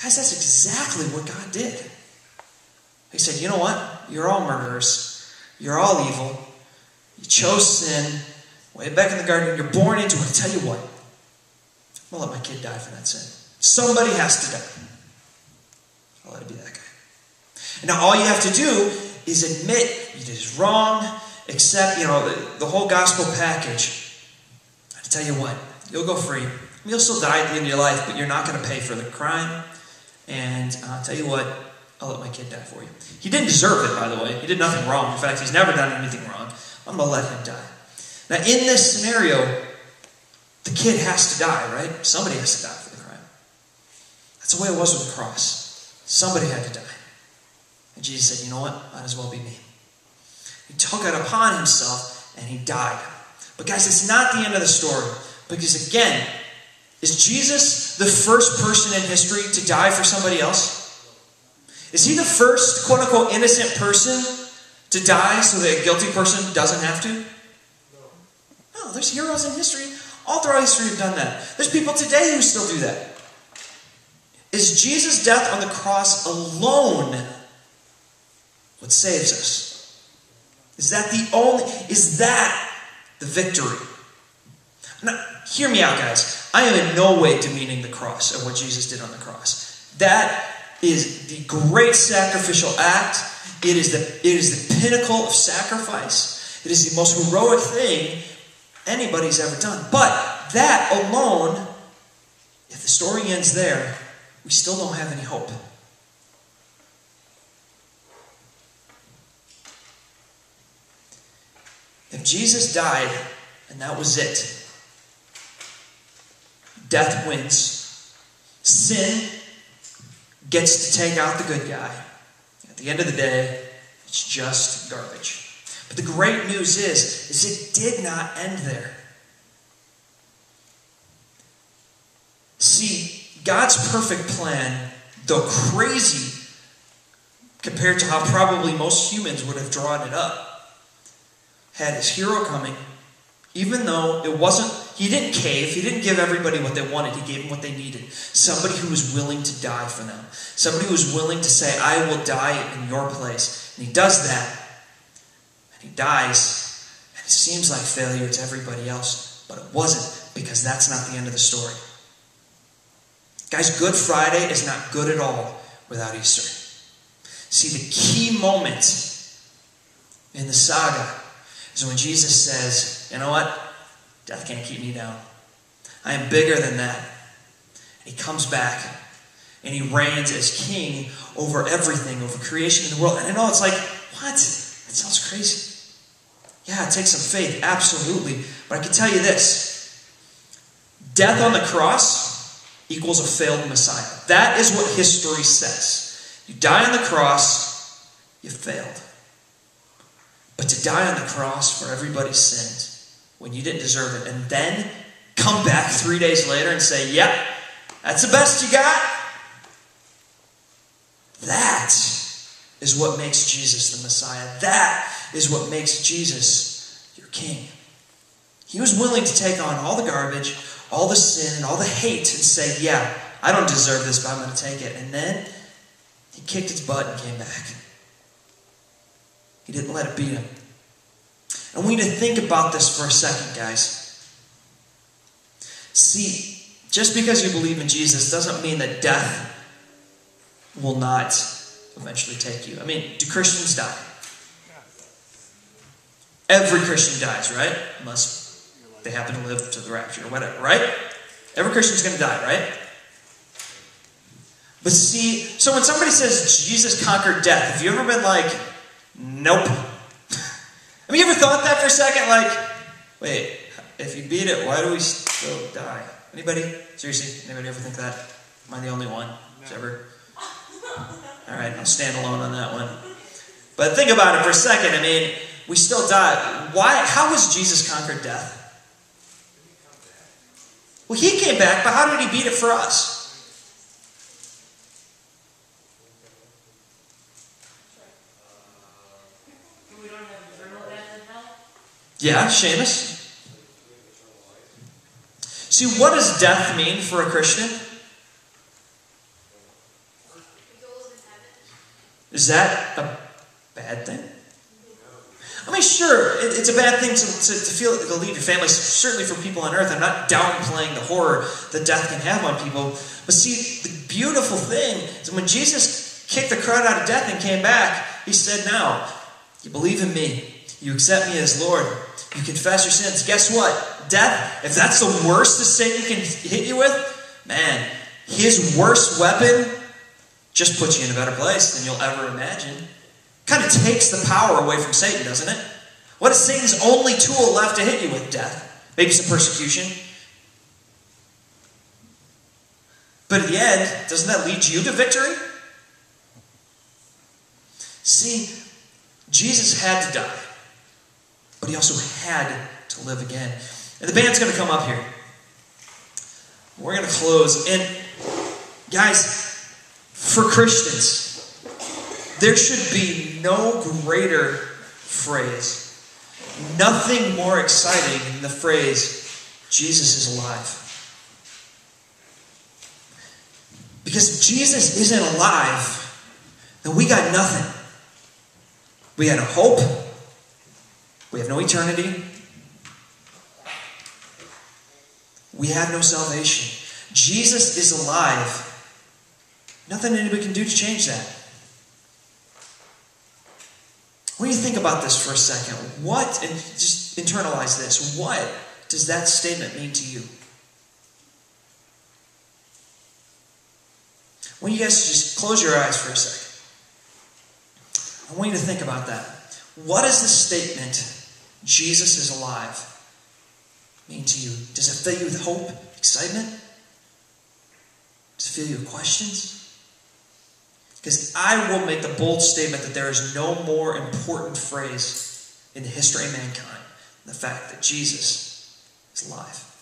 Guys, that's exactly what God did. He said, you know what? You're all murderers. You're all evil. You chose sin. Way back in the garden, you're born into it. I tell you what. I'm going to let my kid die for that sin. Somebody has to die. I'll let it be that guy. And now all you have to do is admit you did wrong, accept, the whole gospel package. I tell you what, you'll go free. You'll still die at the end of your life, but you're not going to pay for the crime. And I'll tell you what, I'll let my kid die for you. He didn't deserve it, by the way. He did nothing wrong. In fact, he's never done anything wrong. I'm going to let him die. Now, in this scenario, the kid has to die, right? Somebody has to die for the crime. That's the way it was with the cross. Somebody had to die. And Jesus said, you know what? Might as well be me. He took it upon himself and he died. But guys, it's not the end of the story. Because again, is Jesus the first person in history to die for somebody else? Is he the first, quote-unquote, innocent person to die so that a guilty person doesn't have to? No, there's heroes in history. All throughout history have done that. There's people today who still do that. Is Jesus' death on the cross alone what saves us? Is that the victory? Now, hear me out, guys. I am in no way demeaning the cross and what Jesus did on the cross. That is the great sacrificial act. It is the pinnacle of sacrifice. It is the most heroic thing anybody's ever done. But that alone, if the story ends there, we still don't have any hope. If Jesus died and that was it, death wins. Sin gets to take out the good guy. At the end of the day, it's just garbage. But the great news is it did not end there. See, God's perfect plan, though crazy compared to how probably most humans would have drawn it up, had his hero coming, even though it wasn't, he didn't cave, he didn't give everybody what they wanted, he gave them what they needed. Somebody who was willing to die for them. Somebody who was willing to say, I will die in your place. And he does that, and he dies, and it seems like failure to everybody else, but it wasn't, because that's not the end of the story. Guys, Good Friday is not good at all without Easter. See, the key moment in the saga is when Jesus says, you know what? Death can't keep me down. I am bigger than that. And he comes back and he reigns as king over everything, over creation in the world. And I know it's like, what? That sounds crazy. Yeah, it takes some faith, absolutely. But I can tell you this. Death on the cross equals a failed Messiah. That is what history says. You die on the cross, you failed. But to die on the cross for everybody's sins when you didn't deserve it, and then come back 3 days later and say, yep, that's the best you got. That is what makes Jesus the Messiah. That is what makes Jesus your king. He was willing to take on all the garbage, all the sin, and all the hate and say, yeah, I don't deserve this, but I'm going to take it. And then he kicked its butt and came back. He didn't let it beat him. And we need to think about this for a second, guys. See, just because you believe in Jesus doesn't mean that death will not eventually take you. I mean, do Christians die? Every Christian dies, right? Unless they happen to live to the rapture or whatever, right? Every Christian's going to die, right? But see, so when somebody says Jesus conquered death, have you ever been like, nope? Have you ever thought that for a second? Like, wait, if you beat it, why do we still die? Anybody? Seriously, anybody ever think that? Am I the only one who's ever? All right, I'll stand alone on that one. But think about it for a second. I mean, we still die. Why? How has Jesus conquered death? Well, he came back, but how did he beat it for us? Yeah, Seamus? See, what does death mean for a Christian? Is that a bad thing? I mean, sure, it's a bad thing to feel to leave your family. Certainly for people on earth, I'm not downplaying the horror that death can have on people. But see, the beautiful thing is when Jesus kicked the crowd out of death and came back, he said, now, you believe in me, you accept me as Lord, you confess your sins. Guess what? Death, if that's the worst that Satan can hit you with, man, his worst weapon just puts you in a better place than you'll ever imagine. Kind of takes the power away from Satan, doesn't it? What is Satan's only tool left to hit you with? Death. Maybe some persecution. But at the end, doesn't that lead you to victory? See, Jesus had to die, but he also had to live again. And the band's going to come up here. We're going to close. And guys, for Christians, there should be no greater phrase, nothing more exciting than the phrase, Jesus is alive. Because if Jesus isn't alive, then we got nothing. We had no hope. We have no eternity. We have no salvation. Jesus is alive. Nothing anybody can do to change that. When you think about this for a second, and just internalize this, what does that statement mean to you? I want you guys to just close your eyes for a second. I want you to think about that. What does the statement, Jesus is alive, mean to you? Does it fill you with hope, excitement? Does it fill you with questions? Because I will make the bold statement that there is no more important phrase in the history of mankind than the fact that Jesus is alive.